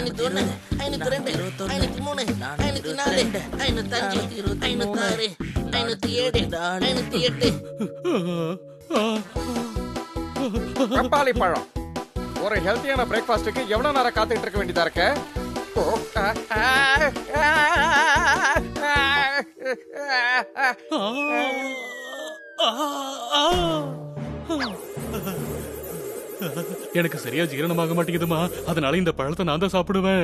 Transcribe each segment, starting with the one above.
501, 502, 503, 504, 505, 506, 507, 508. பப்பாளி பழம் ஒரு ஹெல்த்தியான பிரேக்ஃபாஸ்டுக்கு எவ்வளவு நேரம் காத்துட்டு இருக்க வேண்டியதா இருக்கு? எனக்கு சரியா ஜீரணமாக மாட்டேங்குதுமா, அதனால இந்த பழத்தை நான் தான் சாப்பிடுவேன்.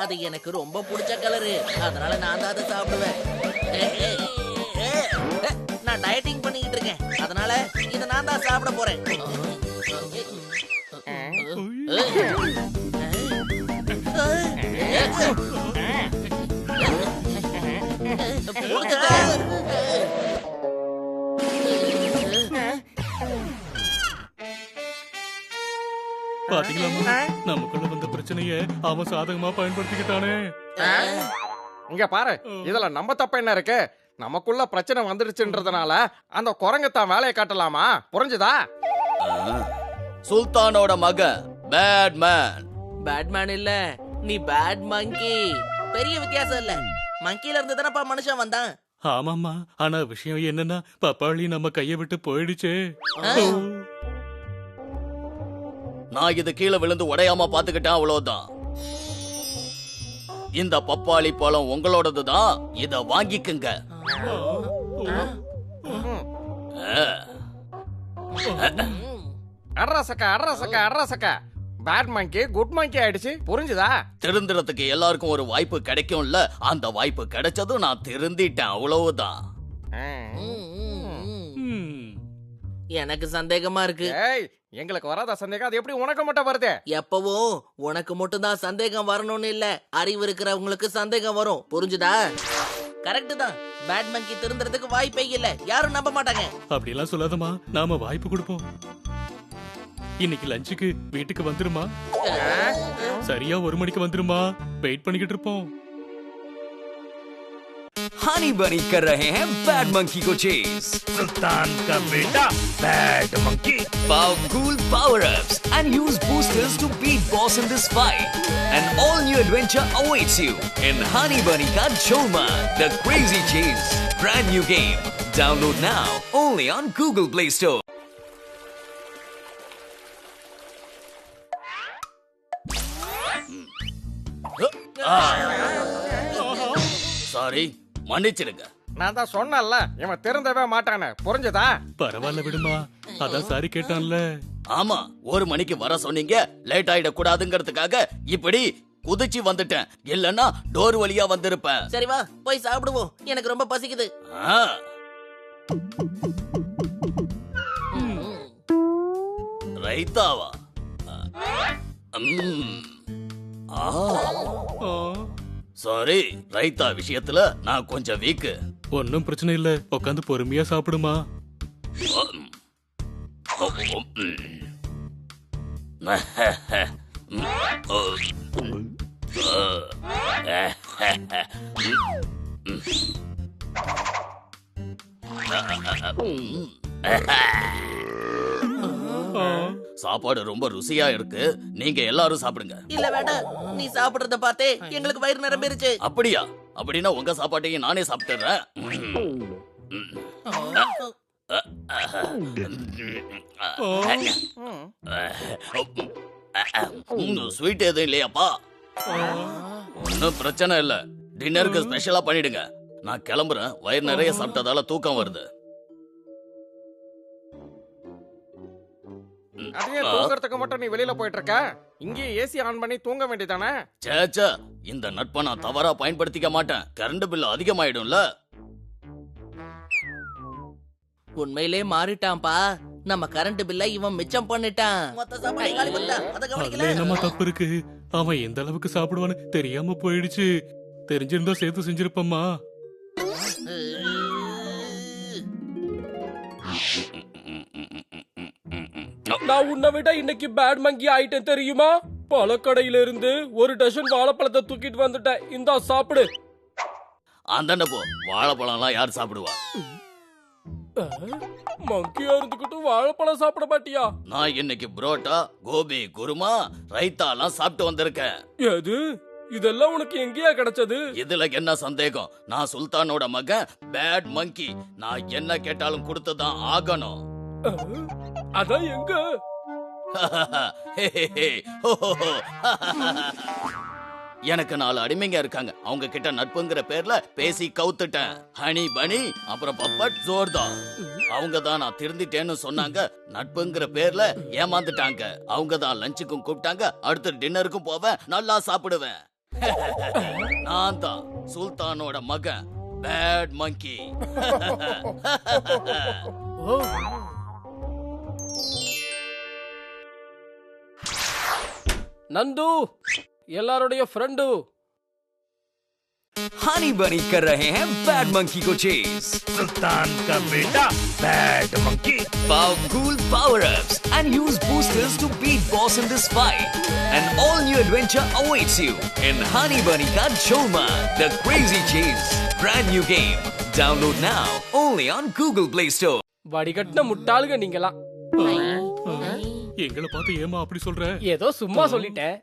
அது எனக்கு ரொம்ப பிடிச்ச கலரு, அதனால நான் தான் அதை சாப்பிடுவேன். நான் டயட்டிங் பண்ணிக்கிட்டு இருக்கேன், அதனால இதை நான் தான் சாப்பிட போறேன். பாத்தீங்களா, நமக்குள்ள வந்த பிரச்சனைய அவன் சாதகமா பயன்படுத்திக்கிட்டானே. இங்க பாரு, இதுல நம்ம தப்ப என்ன இருக்கு? நமக்குள்ள பிரச்சனை வந்துடுச்சுன்றதுனால அந்த குரங்கத்தான் வேலையை காட்டலாமா? புரிஞ்சுதா? சுல்தானோட மகன் பேட்மேன். பேட்மேன் இல்ல, நீ பேட் மங்கி. பெரிய வித்தியாசம் இல்ல, மங்கில இருந்து தானப்பா மனுஷன் வந்தான். ஆமாமா, ஆனா விஷயம் என்னன்னா பப்பாளி நம்ம கைய விட்டு போயிடுச்சே. நான் இது கீழே விழுந்து உடையாம பாத்துக்கிட்டேன், அவ்வளவுதான். இந்த பப்பாளி பழம் உங்களோடது தான், இத வாங்கிக்குங்க. அட்ரஸக்க பேட் மங்கி குட் மங்கி ஆயிடுச்சு, புரிஞ்சுதா? திருந்துறதுக்கு எல்லாருக்கும் ஒரு வாய்ப்பு கிடைக்கும்ல, அந்த வாய்ப்பு கிடைச்சதும் நான் திருந்திட்டேன், அவ்வளவுதான். எனக்கு சந்தேகமா இருக்கு. ஏய், எங்களுக்கு வராத சந்தேகம் அது எப்படி உனக்கு மட்டும் வருது? எப்பவும் உனக்கு மட்டும் தான் சந்தேகம் வரணும்னு இல்ல, அறிவு இருக்கிறவங்களுக்கு சந்தேகம் வரும், புரிஞ்சுதா? கரெக்ட் தான், பேட் மங்கி திருந்துறதுக்கு வாய்ப்பே இல்ல, யாரும் நம்ப மாட்டாங்க. அப்படி எல்லாம் சொல்லாதமா, நாம வாய்ப்பு கொடுப்போம். இன்னைக்கு லஞ்சுக்கு வீட்டுக்கு வந்துருமா? சரியா 1 மணிக்கு வந்துருமா? வெயிட் பண்ணிக்கிட்டு இருப்போம். हनी बनी कर रहे हैं बैड मंकी को चेस। सुल्तान का बेटा bad monkey. Powerful power-ups and use boosters to beat boss in this fight. An all-new adventure awaits you in Honey Bunny Ka Choma, The Crazy Chase. Brand new game. Download now only on Google Play Store. Sorry, மன்னிச்சிடுங்க. நான் தான் சொன்னேன்ல, இவன் திருந்தவே மாட்டானே, புரிஞ்சுதா? பரவாயில்ல விடுமா, அதான் சாரி கேட்டான்ல. ஆமா, 1 மணிக்கு வர சொன்னீங்க, லேட் ஆயிட கூடாதுங்கிறதுக்காக இப்படி குதிச்சு வந்துட்டேன், இல்லன்னா டோர் வழியா வந்திருப்பேன். சரி வா, போய் சாப்பிடுவோம், எனக்கு ரொம்ப பசிக்குது. ரைத்தாவா? சாரி, ரைத்தா விஷயத்துல நான் கொஞ்சம் வீக்கு. ஒன்னும் பிரச்சனை இல்ல, உட்காந்து பொறுமையா சாப்பிடுமா. சாப்பாடு ரொம்ப ருசியா இருக்கு, நீங்க எல்லாரும் சாப்பிடுங்க. இல்ல வேண்டாம், நீ சாப்பிடுறத பார்த்தே எங்களுக்கு வயிறு நிரம்பிருச்சு. அப்படியா? அப்படின்னா உங்க சாப்பாட்டையும் நானே சாப்பிட்டுறேன். ஸ்வீட் எதுவும் இல்லையாப்பா? ஒன்னும் பிரச்சனை இல்ல, டின்னருக்கு ஸ்பெஷலா பண்ணிடுங்க. நான் கிளம்புறேன், வயிறு நிறைய சாப்பிட்டதால தூக்கம் வருது. அதே தூங்கறதுக்கு மட்டும் நீ வெளியில போயிட்டு இருக்க, இங்கே ஏசி ஆன் பண்ணி தூங்க வேண்டியதானே? சேச்சா, இந்த நட்பை நான் தவறா பயன்படுத்திக்க மாட்டேன், கரண்ட் பில் அதிகமாயிடும்ல. உண்மையிலே மாறிட்டான்பா, நம்ம கரண்ட் பில்ல இவன் மிச்சம் பண்ணிட்டான். அதுல என்னமா தப்பு இருக்கு? அவன் எந்த அளவுக்கு சாப்பிடுவான்னு தெரியாம போயிடுச்சு, தெரிஞ்சிருந்தா சேர்த்து செஞ்சிருப்பம்மா. நான் உன்னை விட இன்னைக்கு பேட் மங்கி ஆயிட்டேன் தெரியுமா? பழக்கடையில இருந்து 1 டஜன் வாழைப்பழத்தை தூக்கிட்டு வந்துட்டேன், இந்தா சாப்பிடு. அந்த போ, வாழைப்பழம் எல்லாம் யார் சாப்பிடுவா? மங்கியா இருந்துகிட்டு வாழைப்பழம் சாப்பிட மாட்டியா? நான் இன்னைக்கு புரோட்டா, கோபி, குருமா, ரைத்தாலாம் சாப்பிட்டு வந்திருக்கேன். எது இதெல்லாம் உனக்கு எங்கேயா கிடைச்சது? இதுல என்ன சந்தேகம்? நான் சுல்தானோட மகன் பேட் மங்கி. நான் என்ன கேட்டாலும் கொடுத்துதான் ஆகணும். அதான் எங்க? எனக்கு 4 அடிமைங்க இருக்காங்க. அவங்க கிட்ட நட்புங்கிற பேர்ல பேசி கவுத்துட்டேன். ஹனி பனி, அப்புறம் பப்பட், ஜோர்தா. அவங்க தான் நான் திருந்திட்டேன்னு சொன்னாங்க. நட்புங்கிற பேர்ல ஏமாந்துட்டாங்க. அவங்க தான் லஞ்சுக்கும் கூப்பிட்டாங்க. அடுத்து டின்னருக்கும் போவேன், நல்லா சாப்பிடுவேன். நான் தான் சுல்தானோட மகன் பேட் மங்கி. நந்து எல்லாருடைய ஃப்ரெண்டு. हनी बनी कर रहे हैं बैड मंकी को चेस. सुल्तान का बेटा bad monkey. Powerful power-ups and use boosters to beat boss in this fight. An all-new adventure awaits you in Honey Bunny Ka Choma, The Crazy Chase. Brand new game. Download now only on Google Play Store. வடிகட்டின முட்டாளுங்க நீங்களாம். எங்களை பார்த்து ஏமா அப்படி சொல்ற? ஏதோ சும்மா சொல்லிட்டேன்.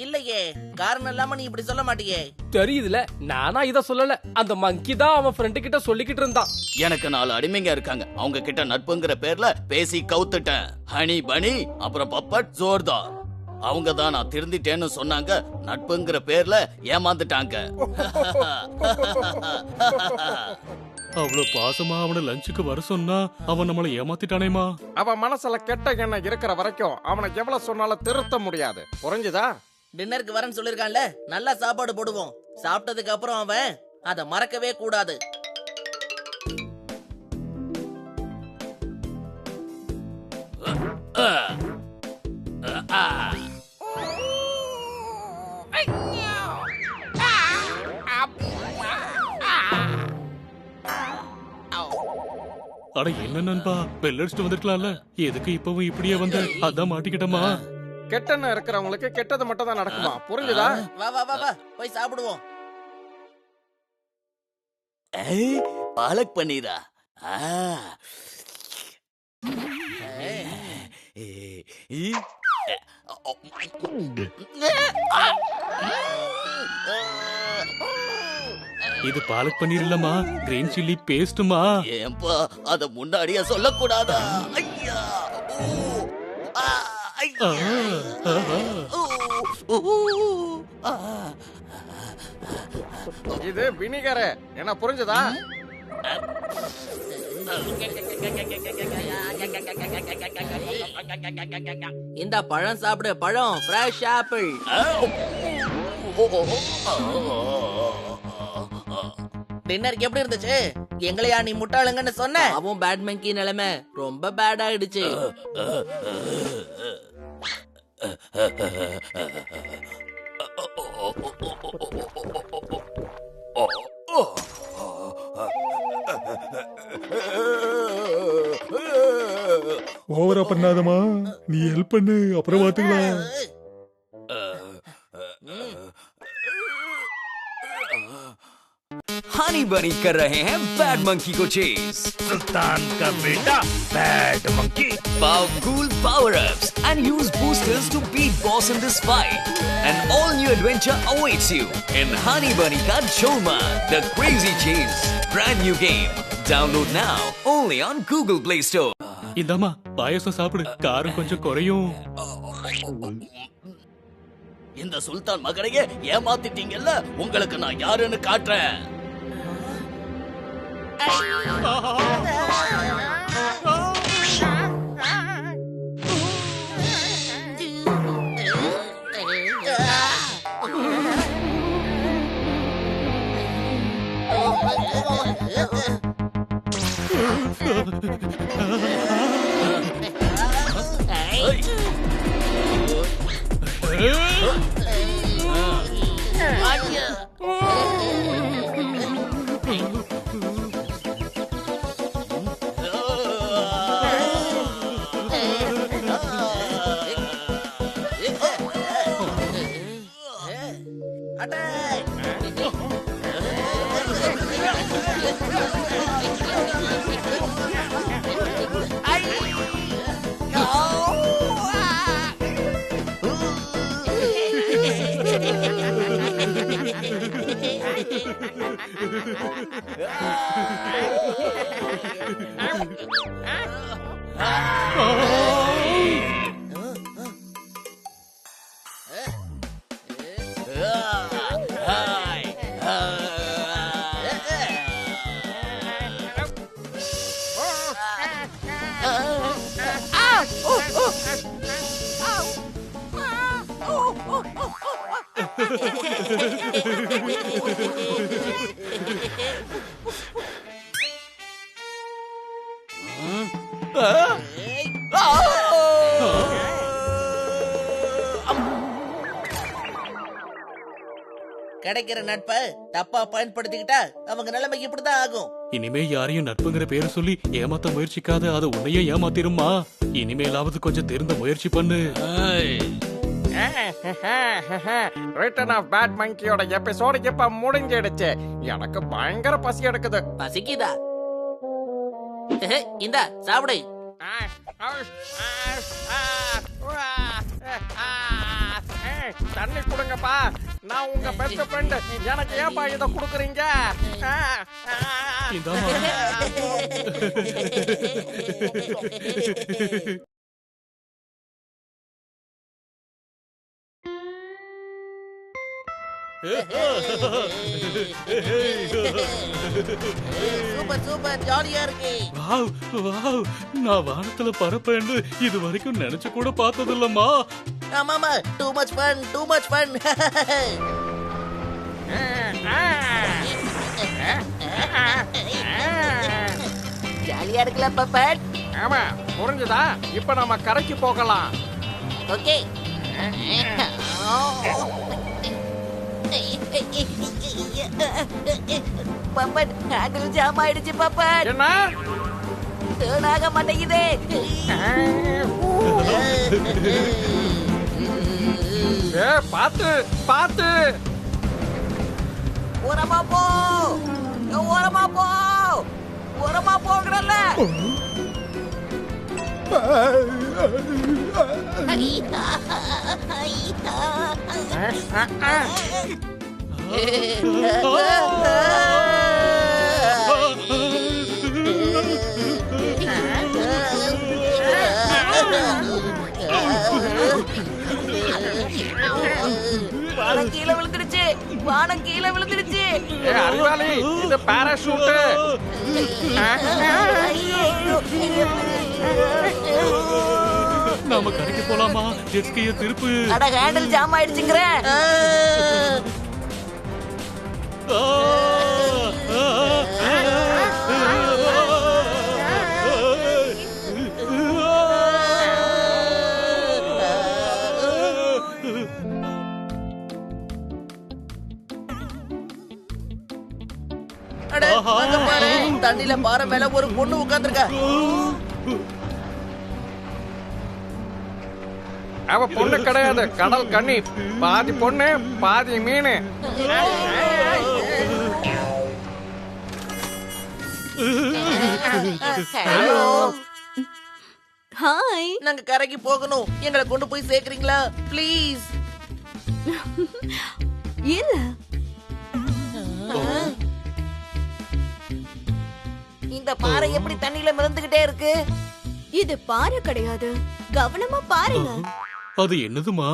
இல்லையே, காரணம் இல்லாம நீ இப்படி சொல்ல மாட்டியே. தெரியுதுல, நானா இத சொல்லல. அந்த மங்கி தான் அவன் ஃப்ரெண்டு கிட்ட சொல்லிக்கிட்டு இருந்தான். எனக்கு 4 அடிமைங்க இருக்காங்க. அவங்க கிட்ட நட்புங்கிற பேர்ல பேசி கவுத்துட்டேன். ஹனி பனி, அப்புறம் பப்பட், ஜோர்தா. அவங்க தான் நான் திருந்திட்டேன்னு சொன்னாங்க. நட்புங்கிற பேர்ல ஏமாந்துட்டாங்க. அவ்வளவு பாசமா அவனை லஞ்சுக்கு வர சொன்னா அவன் நம்மளை ஏமாத்திட்டானேமா. அவன் மனசுல கெட்ட எண்ணம் இருக்கிற வரைக்கும் அவனை எவ்வளவு சொன்னாலும் திருத்த முடியாது. புரிஞ்சுதா? டின்னருக்கு வரேன்னு சொல்லிருக்கான்ல, நல்லா சாப்பாடு போடுவோம். சாப்பிட்டதுக்கு அப்புறம் அவன் அதை மறக்கவே கூடாது. அட என்ன நண்பா, பெல் அடிச்சுட்டு வந்திருக்கலாம்ல. எதுக்கு இப்பவும் இப்படியே வந்த? அதான் மாட்டிக்கிட்டமா. கெட்டெண்ணம் இருக்கிறவங்களுக்கு கெட்டது மட்டும் தான் நடக்குமா? புரிஞ்சுதா? வா வா வா வா, போய் சாப்பிடுவோம். பாலக் பன்னீரா? இது பாலக் பன்னீர் இல்லம்மா, கிரீன் சில்லி பேஸ்டுமா. ஏன்பா அத முன்னாடியே சொல்லக்கூடாதா? ஐயா! இது வினிகர். என்ன புரிஞ்சுதா? இந்த பழம் சாப்பிடு, பழம், ஃப்ரெஷ் ஆப்பிள். டின்னருக்கு எப்படி இருந்துச்சு? எங்களையா நீ முட்டாளுங்கன்னு சொன்ன? அவன் பேட் மங்கி நிலைமை ரொம்ப பேட் ஆயிடுச்சு. ஓவரா பண்ணாதமா, நீ ஹெல்ப் பண்ணு, அப்புறம் பாத்துக்கலாம். हनी बनी कर रहे हैं बैड मंकी को चेस. सुल्तान का बेटा bad monkey. Powerful power-ups and use boosters to beat boss in this fight. An all-new adventure awaits you in Honey Bunny Ka Choma, The Crazy Chase. Brand new game. Download now only on Google Play Store. இந்தாமா பாயசம் சாப்பிடு, காரம் கொஞ்சம் குறையும். இந்த சுல்தான் மகனையே ஏமாத்திட்டீங்கல்ல, உங்களுக்கு நான் யாருன்னு காட்டுறேன். கிடைக்கிற நட்பை தப்பா பயன்படுத்திக்கிட்டா அவங்க நிலைமைக்கு இப்படிதான் ஆகும். இனிமே யாரையும் நட்புங்கிற பேரை சொல்லி ஏமாத்த முயற்சிக்காத, அது உன்னையே ஏமாத்திருமா. இனிமேலாவது கொஞ்சம் தெரிந்த முயற்சி பண்ணு. ரிட்டர்ன் ஆஃப் பேட் மங்கியோட எபிசோடு இப்ப முடிஞ்சிடுச்சு. எனக்கு பயங்கர பசி எடுக்குது. பசிக்குதா? இந்தா சாப்பிடு. தண்ணி கொடுங்கப்பா. நான் உங்க பெஸ்ட் ஃப்ரெண்ட். எனக்கு ஏன்பா இத குடுக்குறீங்க? இந்தாம்மா. சூப்பர் சூப்பர், ஜாலியா இருக்கு. வாவ் வாவ், நான் வானத்துல பறப்பேன்னு இது வரைக்கும் நினைச்சு கூட பார்த்ததில்லம்மா. ஆமாமா, too much fun, too much fun. ஜாலியா இருக்குல்ல பப்பட்? ஆமா, புரிஞ்சுதா? இப்ப நம்ம கரைக்கு போகலாம். ஓகே. பப்பட், ஹேண்டில் ஜாம் ஆயிடுச்சு பப்பட். என்ன? டர்ன் ஆக மாட்டேங்குதே. பாத்து பாத்து. ஓரமா போ, ஓரமா போ, ஓரமா போங்கறல்ல. வானம் கீழே விழுந்துடுச்சு, வானம் கீழே விழுந்துடுச்சு. அறிவாளி, இது பாராசூட். நாம கரைக்கு போலாமா? ஜெட்ஸ்கிய திருப்பு. அட, ஹேண்டில் ஜாம் ஆயிடுச்சுங்கற. தண்ணில பாறை மேல ஒரு பொண்ணு உட்கார்ந்திருக்கா. அவ பொண்ணு கிடையாது, கடல் கன்னி. பாதி பொண்ணு பாதி மீன். ஹலோ. ஹாய். நாங்க கரைக்கு போகணும், எங்களை கொண்டு போய் சேர்க்கறீங்களா ப்ளீஸ்? இல்ல, இந்த பாறை எப்படி தண்ணியில மிதந்துகிட்டே இருக்கு? இது பாறை கிடையாது, கவனமா பாருங்க. அது என்னதுமா?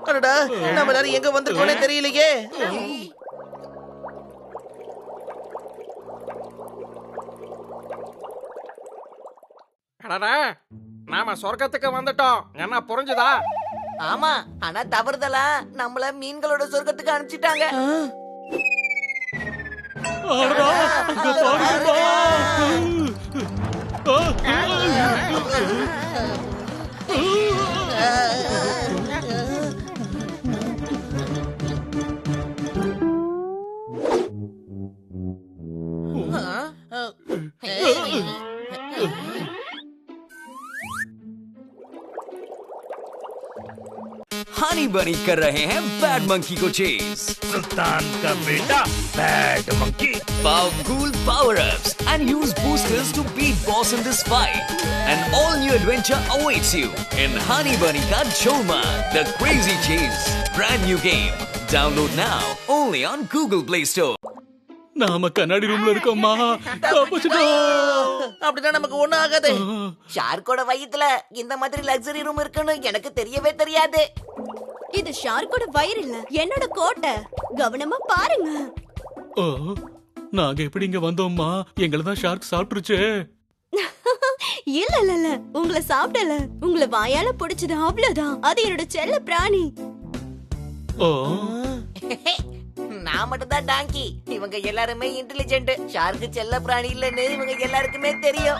அடடா, நம்ம எல்லாரும் எங்க வந்திருக்கோனே தெரியலையே. அடடா, நாம சொர்க்கத்துக்கு வந்துட்டோம். என்ன புரிஞ்சுதா? ஆமா, ஆனா தவறுதலா நம்மள மீன்களோட சொர்க்கத்துக்கு அனுப்பிச்சிட்டாங்க. அடடா, இங்க பாருங்கம்மா. हनी बनी कर रहे हैं बैड मंकी को चेज। सुल्तान का बेटा bad monkey. Powerful power-ups and use boosters to beat boss in this fight. An all-new adventure awaits you in Honey Bunny Ka Choma, The Crazy Chase. Brand new game. Download now only on Google Play Store. நாம கண்ணாடி ரூம்ல இருக்கோம்மா. தப்பிச்சிட்டோம். அப்படின்னா நமக்கு ஒண்ணும் ஆகாது. ஷார்க்கோட வயித்துல இந்த மாதிரி லக்ஸரி ரூம் இருக்குன்னு எனக்கு தெரியவே தெரியாது. இது ஷார்க்கோட வயிறு இல்ல, என்னோட கோட்டை. கவனமா பாருங்க. ஓ, நாங்க எப்படி இங்க வந்தோம்மா? எங்களை தான் ஷார்க் சாப்பிட்டுருச்சு. இல்ல இல்ல இல்ல, உங்களை சாப்பிடல. உங்களை வாயால புடிச்சது அவ்வளவுதான். அது என்னோட செல்ல பிராணி. ஓ, நான் மட்டும் தான் டாங்கி. இவங்க எல்லாருமே இன்டெலிஜென்ட். ஷார்க்கு செல்ல பிராணி இல்லன்னு இவங்க எல்லாருக்குமே தெரியும்.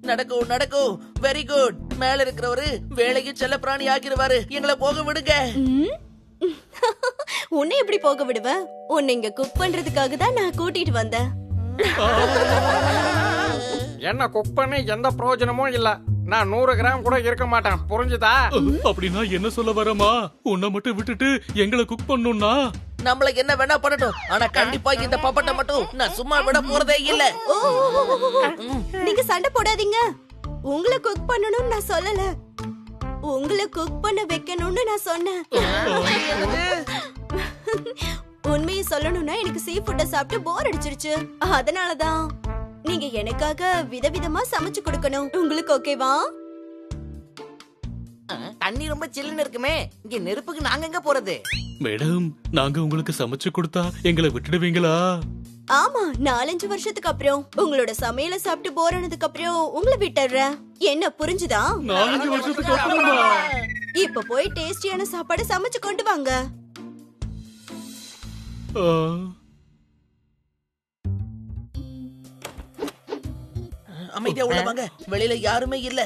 நடக்கும் நடக்கும். Very good. மேல இருக்கிறவரு வேலைக்கு செல்ல பிராணி ஆக்கிடுவாரு. எங்களை போக விடுங்க. உன்னை எப்படி போக விடுவ? உன்னை இங்க குக் பண்றதுக்காக தான் நான் கூட்டிட்டு வந்தேன். என்ன குக் பண்ணி எந்த பிரயோஜனமும் இல்ல. நான் 100 கிராம் கூட இருக்க மாட்டேன். புரிஞ்சுதா? அப்படின்னா என்ன சொல்ல வரமா? உன்னை மட்டும் விட்டுட்டு எங்களை குக் பண்ணணும்னா நம்மளுக்கு என்ன வேணா பண்ணட்டும். ஆனா கண்டிப்பா இந்த பப்பட்டை மட்டும் நான் சும்மா விட போறதே இல்ல. நீங்க சண்டை போடாதீங்க. உங்களை குக் பண்ணணும்னு நான் சொல்லல. உங்களை குக் பண்ண வைக்கணும்னு நான் சொன்னேன். உண்மையை சொல்லணும்னா எனக்கு சீ ஃபுட்ட சாப்பிட்டு போர் அடிச்சிருச்சு. அதனாலதான் நீங்க எனக்காக விதவிதமா சமைச்சு கொடுக்கணும். உங்களுக்கு ஓகேவா? தண்ணி ரொம்ப சில்லுன்னு இருக்குமே. இங்க நெருப்புக்கு நாங்க எங்க போறது? மேடம், நாங்க உங்களுக்கு சமைச்சு கொடுத்தா எங்களை விட்டுடுவீங்களா? ஆமா, 4-5 வருஷத்துக்கு அப்புறம் உங்களோட சமையல சாப்பிட்டு போர் ஆனதுக்கு அப்புறம் உங்களை விட்டுறேன். என்ன புரிஞ்சுதா? 4 வருஷத்துக்கு அப்புறமா? இப்ப போய் டேஸ்டியான சாப்பாடு சமைச்சு கொண்டு வாங்க. அமைதியா உள்ள வாங்க. வெளியில யாருமே இல்ல.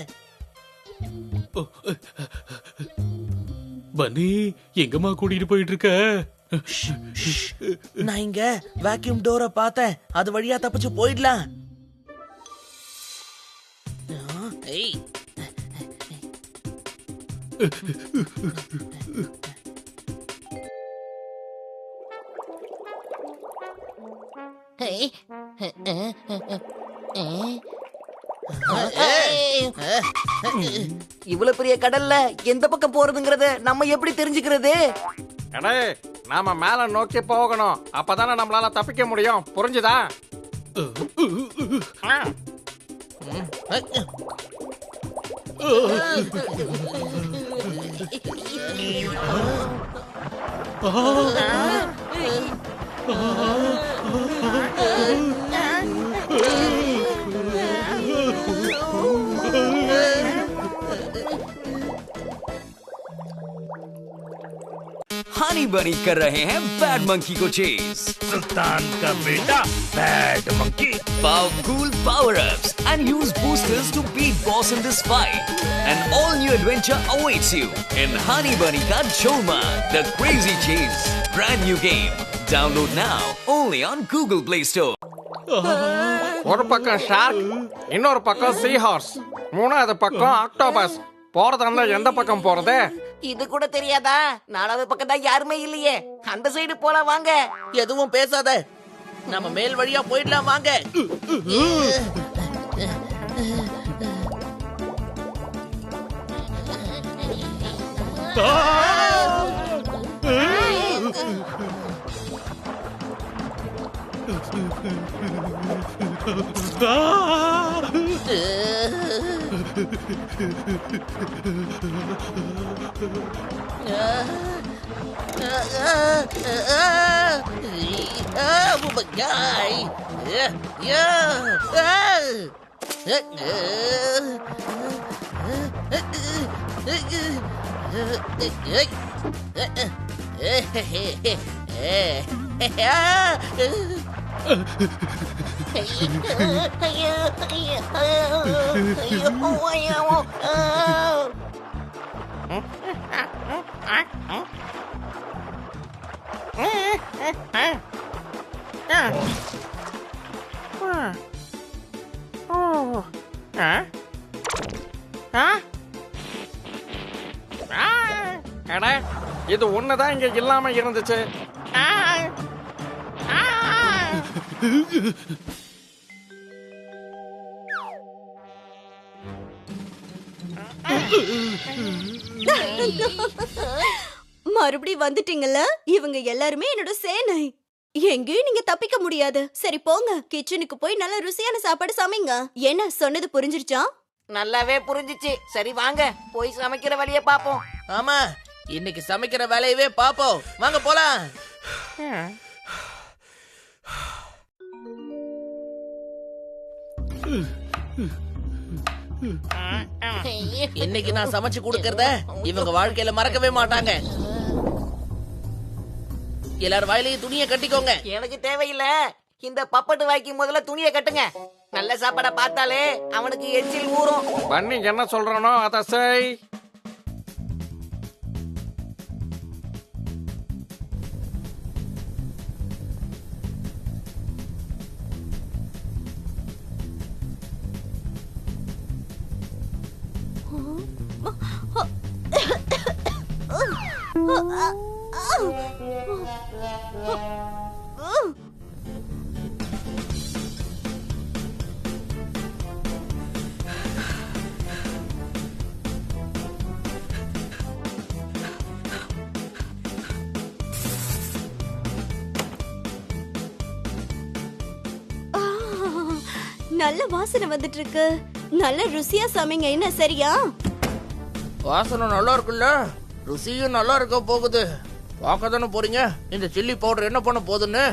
பன்னி, எங்கம்மா கூட்டிட்டு போயிட்டு இருக்க? நான் இங்க வேக்யூம் டோரை பார்த்தேன். அது வழியா தப்பிச்சு போயிடலாம். ஏய், இவ்வளவு பெரிய கடல்ல எந்த பக்கம் போறதுங்கறத நம்ம எப்படி தெரிஞ்சுக்கிறது? அடே, நாம மேல நோக்கி போகணும். அப்பதானே நம்மளால தப்பிக்க முடியும். புரிஞ்சுதா? हनी बनी कर रहे हैं बैड मंकी को चेज। सुल्तान का बेटा bad monkey. Powerful power-ups and use boosters to beat boss in this fight. An all-new adventure awaits you in Honey Bunny Ka Choma, The Crazy Chase. Brand new game. Download now only on Google Play Store. ஒரு பக்கம் shark, இன்னொரு பக்கம் சீ hours, மூணாவது பக்கம் octopus. போறதா எந்த பக்கம் போறது? இது கூட தெரியாதா? 4வது பக்கம் தான் யாருமே இல்லையே. அந்த சைடு போலாம் வாங்க. எதுவும் பேசாத. நம்ம மேல் வழியா போயிடலாம் வாங்க. Oh my God! அட இது ஒண்ணுதான் இங்க இல்லாம இருந்துச்சு. மறுபடியும் வந்துட்டீங்கல்ல? இவங்க எல்லாருமே என்னோட சேனை. எங்கேயும் நீங்க தப்பிக்க முடியாது. சரி போங்க, கிச்சனுக்கு போய் நல்ல ருசியான சாப்பாடு சமைங்க. என்ன சொன்னது புரிஞ்சிருச்சா? நல்லாவே புரிஞ்சிச்சு. சரி வாங்க போய் சமைக்கிற வழியை பாப்போம். ஆமா, இன்னைக்கு சமைக்கிற வேலையவே பாப்போம். வாங்க போலாம். இன்னைக்கு நான் சமைச்சு கொடுக்கறத இவங்க வாழ்க்கையில மறக்கவே மாட்டாங்க. எல்லாரும் வாயிலையும் துணியை கட்டிக்கோங்க. எனக்கு தேவையில்ல. இந்த பப்பட்டு வாய்க்கு முதல்ல துணியை கட்டுங்க. நல்ல சாப்பாடை பார்த்தாலே அவனுக்கு எச்சில் ஊறும். பண்ணி என்ன சொல்றானோ அத செய். நல்ல வாசனை வந்துட்டு இருக்கு. நல்ல ருசியா சமைங்க. என்ன சரியா? வாசனை நல்லா இருக்குல்ல, ருசியும் நல்லா இருக்க போகுது. பார்க்க தானே போறீங்க இந்த சில்லி பவுடர் என்ன பண்ண போகுதுன்னு.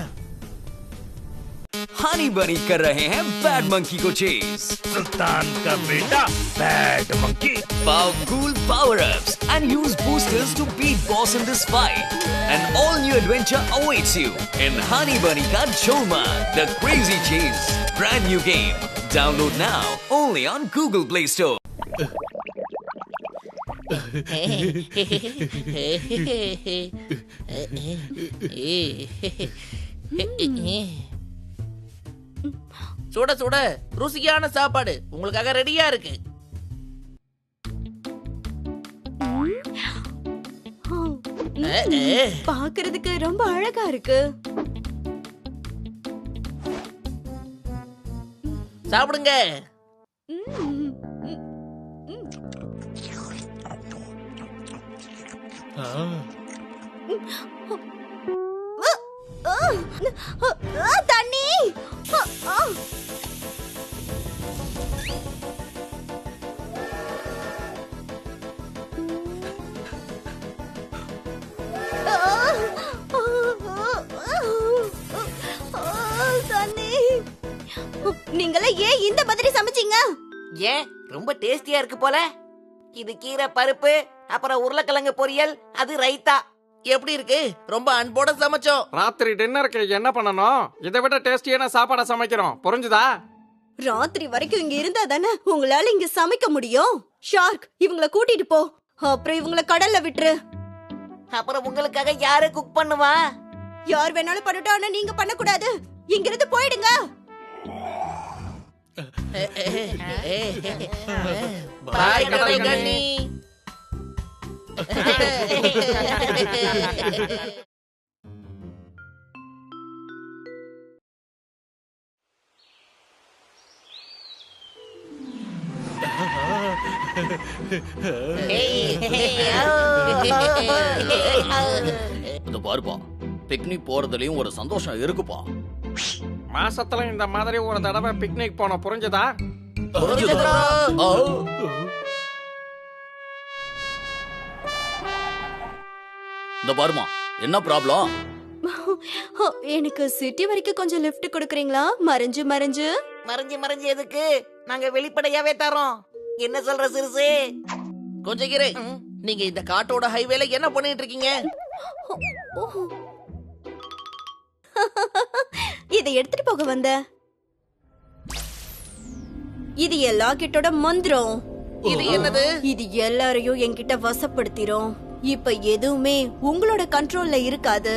हनी बनी कर रहे हैं बैड मंकी को चेज। सुल्तान का बेटा bad monkey. Powerful power-ups and use boosters to beat boss in this fight. An all-new adventure awaits you in Honey Bunny Ka Choma, The Crazy Chase. Brand new game. Download now only on Google Play Store. சுட சுட ருசியான சாப்பாடு உங்களுக்காக ரெடியா இருக்கு. பாக்குறதுக்கு ரொம்ப அழகா இருக்கு. சாப்பிடுங்க. தண்ணி. நீங்களே ஏன் இந்த மாதிரி சமைச்சீங்க? ஏன் ரொம்ப டேஸ்டியா இருக்கு போல. இது கீரை பருப்பு, அப்புறம் உருளைக்கிழங்கு பொரியல், அது ரைத்தா. எப்படி இருக்கு? ரொம்ப அன்போட சமைச்சோம். ராத்திரி டின்னருக்கு என்ன பண்ணணும்? இதை விட டேஸ்டியான சாப்பாடை சமைக்கிறோம். புரிஞ்சுதா? ராத்திரி வரைக்கும் இங்க இருந்தா தானே உங்களால இங்க சமைக்க முடியும். ஷார்க், இவங்கள கூட்டிட்டு போ. அப்புறம் இவங்கள கடல்ல விட்டுரு. அப்புறம் உங்களுக்காக யாரு குக் பண்ணுவா? யார் வேணாலும் பண்ணட்டும், ஆனா நீங்க பண்ண கூடாது. இங்க இருந்து போயிடுங்க. பாய் கடல் கண்ணி. இது பாருப்பா, பிக்னிக் போறதுலயும் ஒரு சந்தோஷம் இருக்குப்பா. மாசத்துல இந்த மாதிரி ஒரு தடவை பிக்னிக் போன. புரிஞ்சுதா? இந்த பாருமா, என்ன ப்ராப்ளம்? எனக்கு சிட்டி வரைக்கும் கொஞ்சம் லிஃப்ட் கொடுக்கறீங்களா? மறைஞ்சு மறைஞ்சு மறைஞ்சு மறைஞ்சு எதுக்கு? நாங்க வெளிப்படையாவே தரோம். என்ன சொல்ற சிறுசு? கொஞ்சம் கிரே, நீங்க இந்த காட்டோட ஹைவேல என்ன பண்ணிட்டு இருக்கீங்க? இதை எடுத்துட்டு போக வந்த. இது எல்லா கிட்டோட மந்திரம். இது என்னது? இது எல்லாரையும் என்கிட்ட வசப்படுத்திரும். இப்ப எதுவுமே உங்களோட கண்ட்ரோல்ல இருக்காது.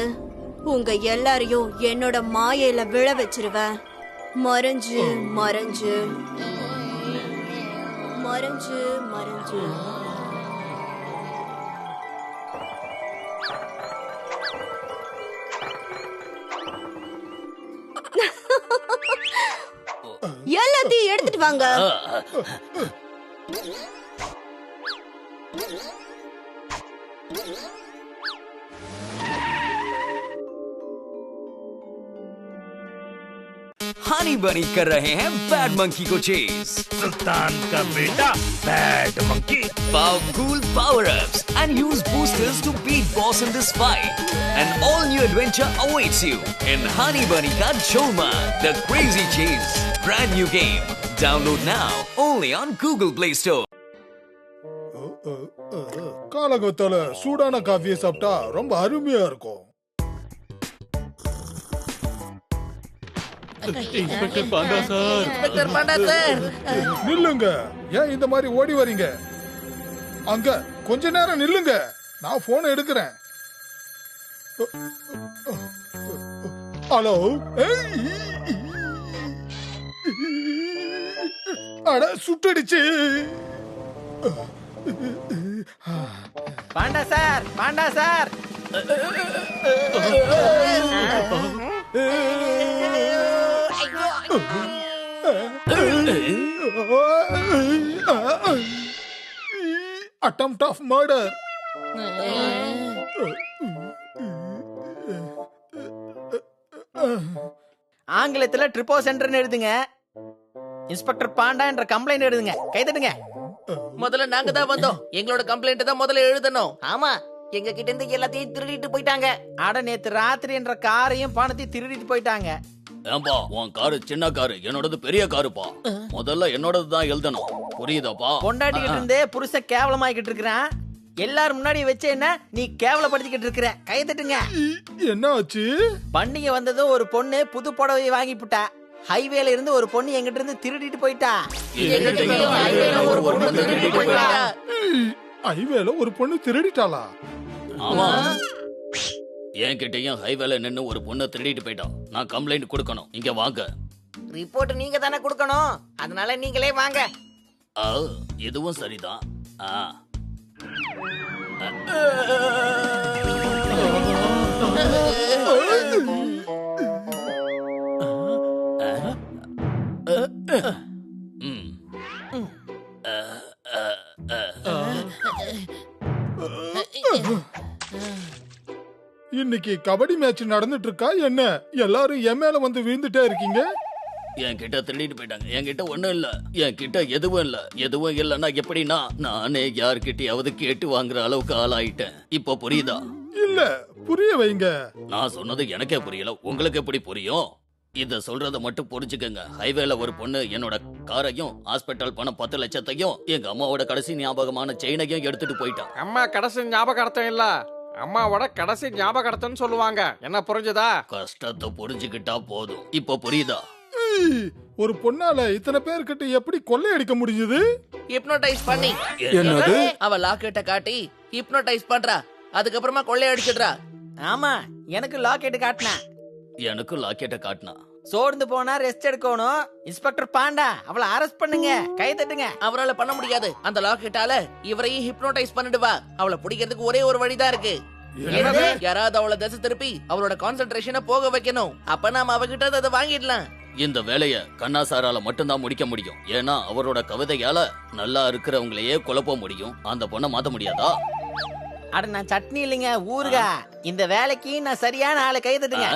உங்க எல்லாரையும் என்னோட மாயையில விழ வச்சிருவேன். மறைஞ்சு மறைஞ்சு மறைஞ்சு மறைஞ்சு. எடுத்துட்டு வாங்க. हनी बनी कर रहे हैं बैड मंकी को चेस. सुल्तान का बेटा bad monkey. Powerful power-ups and use boosters to beat boss in this fight. An all-new adventure awaits you in Honey Bunny Ka Cholma, The Crazy Chase. Brand new game. Download now only on Google Play Store. காலகத்தால சூடான காஃபியை சாப்பிட்டா ரொம்ப அருமையா இருக்கும். Inspector Panda sir. Inspector Panda sir. நில்லுங்க, ஏன் இந்த மாதிரி ஓடி வரீங்க? அங்க கொஞ்ச நேரம் நில்லுங்க, நான் போன் எடுக்கிறேன். ஹலோ. அட சுட்டுடுச்சு. Panda sir, Panda sir. Attempt of murder. ஆங்கிலத்துல ட்ரிப்போ சென்டர்னு எழுதுங்க. இன்ஸ்பெக்டர் பாண்டா என்ற கம்ப்ளைண்ட் எழுதுங்க. கைதட்டுங்க. முதல்ல நாங்க தான் வந்தோம். எங்களோட கம்ப்ளைண்ட் தான் முதல்ல எழுதணும். ஆமா, எங்க கிட்ட இருந்து எல்லாத்தையும் திருடிட்டு போயிட்டாங்க. அட நேத்து ராத்திரி என்ற காரையும் பணத்தையும் திருடிட்டு போயிட்டாங்க. ஏன்பா உன் காரு சின்ன காரு, என்னோடது பெரிய காருப்பா. முதல்ல என்னோடது தான் எழுதணும், புரியுதாப்பா? கொண்டாடிக்கிட்டு இருந்தே புருஷன் கேவலமாக்கிட்டு இருக்கிறான். எல்லாரும் முன்னாடி வச்ச என்ன நீ கேவலப்படுத்திக்கிட்டு இருக்கிற. கைதட்டுங்க. என்ன ஆச்சு? பண்டிகை வந்ததும் ஒரு பொண்ணு புது புடவை வாங்கி புட்டா. ஹைவேல இருந்து ஒரு பொண்ணு எங்கிட்ட இருந்து திருடிட்டு போயிட்டா. ஹைவேல ஒரு பொண்ணு திருடிட்டாளா? ஆமா, என்கிட்டயும் ஹைவேல நின்னு ஒரு பொண்ணை திருடிட்டு போயிட்டான். நான் கம்ப்ளைண்ட் கொடுக்கணும். இங்க வாங்க. ரிப்போர்ட் நீங்க தானே கொடுக்கணும், அதனால நீங்களே வாங்க. இதுவும் சரிதான். இன்னைக்கு கபடி மேட்ச் நடந்துட்டு இருக்கா என்ன? எல்லாரும் என் மேல வந்து விழுந்துட்டே இருக்கீங்க. என்கிட்ட திருடிட்டு போயிட்டாங்க. என்கிட்ட ஒண்ணும் இல்ல, என்கிட்ட எதுவும் இல்ல. எதுவும் இல்லன்னா எப்படின்னா நானே யார்கிட்டயாவது கேட்டு வாங்குற அளவுக்கு ஆளாயிட்டேன். இப்ப புரியுதா? இல்ல, புரிய வைங்க. நான் சொன்னது எனக்கே புரியல, உங்களுக்கு எப்படி புரியும்? இத சொல்றத மட்டும் புரிஞ்சுக்கங்க. ஹைவேல ஒரு பொண்ணு என்னோட காரையும் ஹாஸ்பிட்டல் பணம் 10 லட்சத்தையும் எங்க அம்மாவோட கடைசி ஞாபகமான செயினையும் எடுத்துட்டு போயிட்டான். அம்மா கடைசி ஞாபகார்த்தம் இல்ல, அம்மாவோட கடைசி ஞாபகார்த்தம்னு சொல்லுவாங்க. என்ன புரிஞ்சுதா? கஷ்டத்தை புரிஞ்சுக்கிட்டா போதும். இப்ப புரியுதா? ஒரு பொண்ணால இத்தனை பேர்கிட்ட எப்படி கொள்ளையடிக்க முடிஞ்சது? ஹிப்னோடைஸ் பண்ணி. என்னது? அவ லாக்கெட்ட காட்டி ஹிப்னோடைஸ் பண்றா. அதுக்கப்புறமா கொள்ளையடிச்சிடுறா. ஆமா, எனக்கு லாக்கெட் காட்டினா. எனக்கு லாக்கெட்ட காட்டினா. சோர்ந்து போனா ரெஸ்ட் எடுக்கணும். இன்ஸ்பெக்டர் பாண்டா, அவளை அரெஸ்ட் பண்ணுங்க. கை தட்டுங்க. அவரால பண்ண முடியாது. அந்த லாக்கெட்டால இவரையும் ஹிப்னோடைஸ் பண்ணிடுவா. அவளை பிடிக்கிறதுக்கு ஒரே ஒரு வழிதான் இருக்கு. யாராவது அவளை திசை திருப்பி அவளோட கான்சென்ட்ரேஷனை போக வைக்கணும். அப்ப நாம அவகிட்ட அதை வாங்கிடலாம். இந்த வேலைய கண்ணா சாரால மட்டும்தான் முடிக்க முடியும். ஏன்னா அவரோட கவிதையால நல்லா இருக்கிறவங்களையே குழப்ப முடியும். அந்த பொண்ணை மாத்த முடியாதா? அட நான் சட்னி இல்லைங்க, ஊருகா. இந்த வேலைக்கு நான் சரியான ஆளை. கை தட்டுங்க.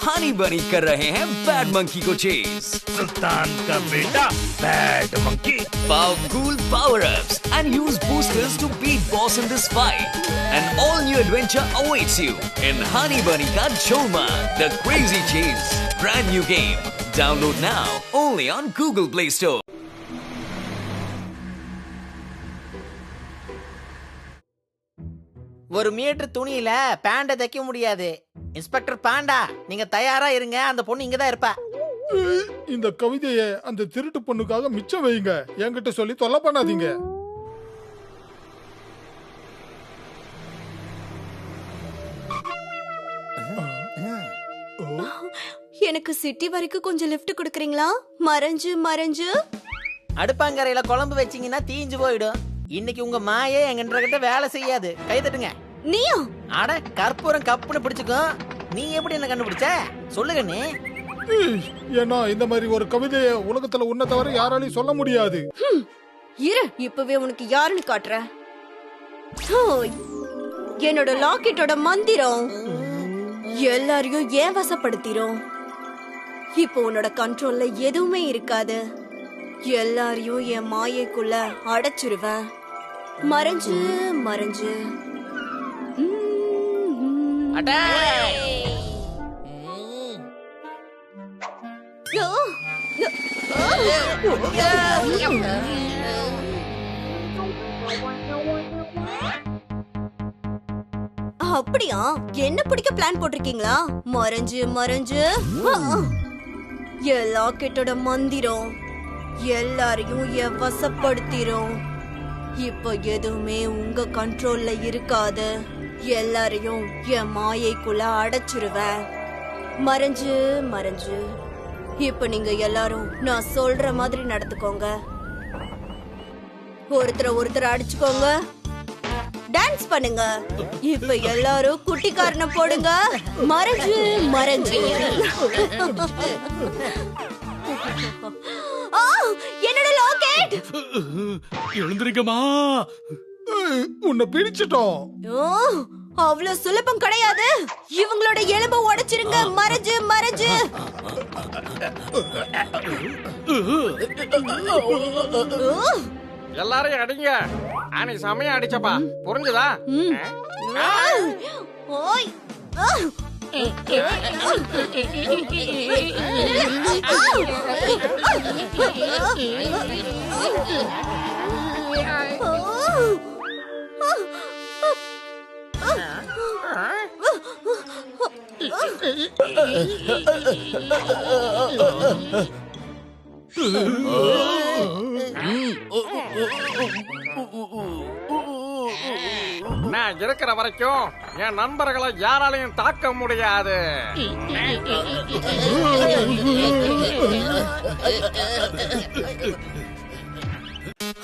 हनी बनी कर रहे हैं बैड मंकी को चेस. सुल्तान का बेटा bad monkey. Powerful power-ups and use boosters to beat boss in this fight. An all-new adventure awaits you in Honey Bunny Ka Cholma, The Crazy Chase. Brand new game. Download now only on Google Play Store. ஒரு metre துணியில பேண்ட தைக்க முடியாது. Inspector Panda, நீங்க தயாரா இருங்க. அந்த பொண்ணு இங்கதான் இருப்பா. இந்த கவிதைய அந்த திருட்டு பொண்ணுக்காக மிச்சம் வைங்க. என்கிட்ட சொல்லி தொல்லை பண்ணாதீங்க. எனக்கு சிட்டி வரைக்கும் கொஞ்சம் லிஃப்ட் கொடுக்கறீங்களா? மறைஞ்சு மறைஞ்சு. அடுப்பாங்கரையில குழம்பு வச்சீங்கன்னா தீஞ்சு போயிடும். இன்னைக்கு உங்க மாயே எங்கன்ற கிட்ட வேலை செய்யாது. கை தட்டுங்க. நீயா? அட கற்பூரம் கப்புன்னு பிடிச்சுக்கும். நீ எப்படி என்ன கண்டுபிடிச்ச? சொல்லுங்க. நீ ஏன்னா இந்த மாதிரி ஒரு கவிதையை உலகத்துல உன்னை தவிர யாராலையும் சொல்ல முடியாது. இரு, இப்பவே உனக்கு யாருன்னு காட்டுறேன். ஹோய், என்னோட லாக்கெட்டோட மந்திரம் எல்லாரையும் ஏன் வசப்படுத்திரும். இப்போ உன்னோட கண்ட்ரோல்ல எதுவுமே இருக்காது. எல்லாரையும் என் மாயைக்குள்ள அடைச்சிருவேன். மறைஞ்சு மறைஞ்சு. அப்படியா? என்ன பிடிக்க பிளான் போட்டிருக்கீங்களா? மறைஞ்சு மறைஞ்சு. என் லாக்கெட்டோட மந்திரம் எல்லாரையும் என் வசப்படுத்திரும். இப்போ எதுவுமே உங்க கண்ட்ரோல்ல இருக்காது. எல்லாரையும் என் மாயைக்குள்ள அடைச்சிருவேன். மறைஞ்சு மறைஞ்சு. இப்ப நீங்க எல்லாரும் நான் சொல்ற மாதிரி நடந்துக்கோங்க. ஒருத்தர் அடிச்சுக்கோங்க. டான்ஸ் பண்ணுங்க. இப்ப எல்லாரும் குட்டிக்காரனை போடுங்க. மறைஞ்சு மறைஞ்சு. என்னோட லாக்கெட்! எழுந்திருக்கமா? உன்னை பிடிச்சிட்டோம். அவ்வளவு சுலபம் கிடையாது. இவங்களோட எலும்பை உடைச்சிருங்க. மறைஞ்சு மறைஞ்சு. எல்லாரையும் அடிங்க. நீ சமயம் அடிச்சப்பா, புரிஞ்சுதா? ஓய். நான் இருக்கிற வரைக்கும் என் நண்பர்களை யாராலையும் தாக்க முடியாது.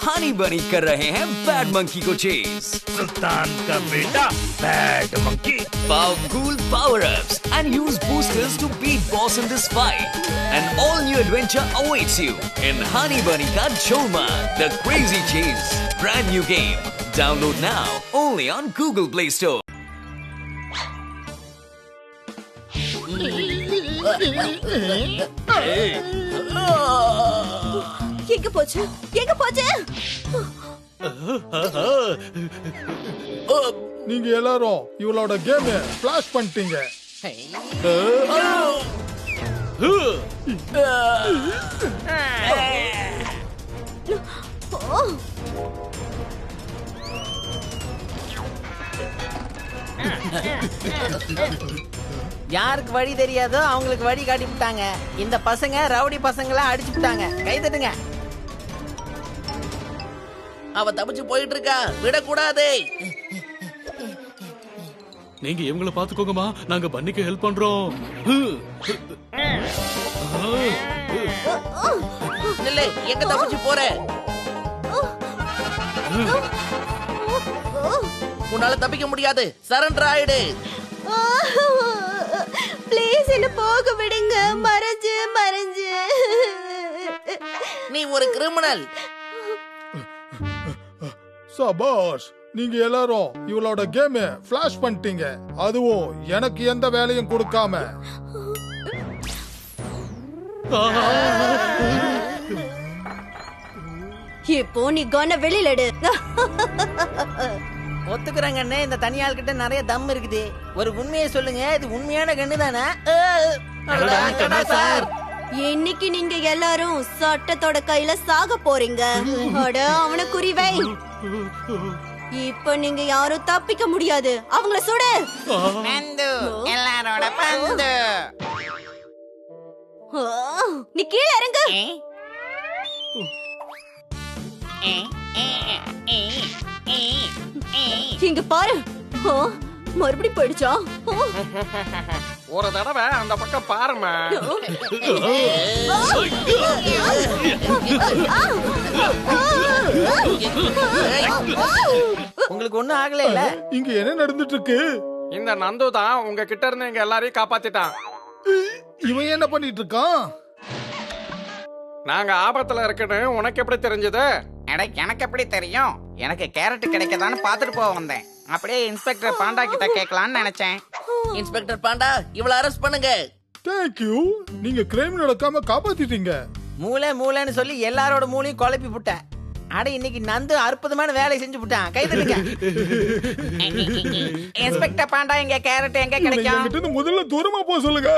हनी बनी कर रहे हैं बैड मंकी को चेस. सुल्तान का बेटा bad monkey. Powerful power-ups and use boosters to beat boss in this fight. An all-new adventure awaits you in Honey Bunny Ka Choma, The Crazy Chase. Brand new game. Download now only on Google Play Store. எங்க போச்சு? எங்க போச்சு? நீங்க எல்லாரும் இவளோட game flash பண்ணிட்டீங்க. யாருக்கு வழி தெரியாதோ அவங்களுக்கு வழி காட்டி விட்டாங்க. இந்த பசங்க ரவுடி பசங்களை அடிச்சு விட்டாங்க. கை தட்டுங்க. அவ தப்பிச்சு போயிட்டு இருக்கா, விடக்கூடாது. நீங்க இவங்கள பாத்துக்கோங்கம்மா, நாங்க பன்னிக்கு ஹெல்ப் பண்றோம். நில்லு, எங்க தப்பிச்சு போற? உன்னால தப்பிக்க முடியாது. சரண்டர் ஆயிடு. ப்ளீஸ் என்ன போக விடுங்க. மறைஞ்சு மறைஞ்சு. நீ ஒரு கிரிமினல். சபாஷ், நீங்க எல்லாரும் இவளோட கேம் ஃபிளாஷ் பண்ணிட்டீங்க. அதுவும் எனக்கு எந்த வேலையும் கொடுக்காம. இப்போ நீ கண்ண வெளியில எடு. ஒத்துக்குறாங்கன்னு இந்த தனியாள் கிட்ட நிறைய தம் இருக்குது. ஒரு உண்மையை சொல்லுங்க, இது உண்மையான கண்ணு தானே? இன்னைக்கு நீங்க எல்லாரும் சட்டத்தோட கையில சாக போறீங்க. அட, அவனை குறிவை. இப்ப நீங்க யாரும் தப்பிக்க முடியாது. அவங்கள சுடு. பந்து, எல்லாரோட பந்து. நீ கீழே இறங்கு. இங்க பாரு. மறுபடி போயிடுச்சா? ஒரு தடவை அந்த பக்கம் பாருமா. உங்களுக்கு ஒண்ணும் ஆகல இல்ல? இங்க என்ன நடந்துட்டு இருக்கு? இந்த நந்து தான் உங்க கிட்ட இருந்து எங்க எல்லாரையும் காப்பாத்திட்டான். இவன் என்ன பண்ணிட்டு இருக்கான்? நாங்க ஆபத்துல இருக்குன்னு உனக்கு எப்படி தெரிஞ்சது? எனக்கு எப்படி தெரியும்? எனக்கு கேரட் கிடைக்கதான்னு பாத்துட்டு போக வந்தேன். அப்படியே இன்ஸ்பெக்டர் பாண்டா கிட்ட கேட்கலான்னு நினைச்சேன். இன்ஸ்பெக்டர் பாண்டா, இவள அரெஸ்ட் பண்ணுங்க. தேங்க்யூ, நீங்க கிரைம் நடக்காம காப்பாத்திட்டீங்க. மூளைன்னு சொல்லி எல்லாரோட மூளையும் குழப்பி விட்டேன். அட இன்னைக்கு நந்து அற்புதமான வேலை செஞ்சு விட்டான். கை தட்டுங்க. இன்ஸ்பெக்டர் பாண்டா, எங்க கேரட் எங்க கிடைக்கும்? முதல்ல தூரமா போக சொல்லுங்க.